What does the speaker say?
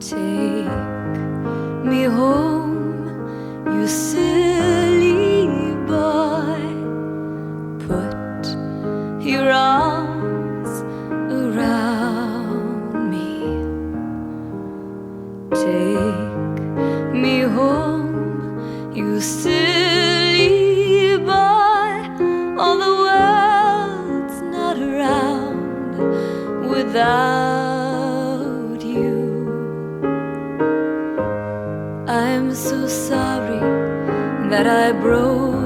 Take me home, you silly boy. Put your arms around me. Take me home, you silly boy. All the world's not around without you. I'm so sorry that I broke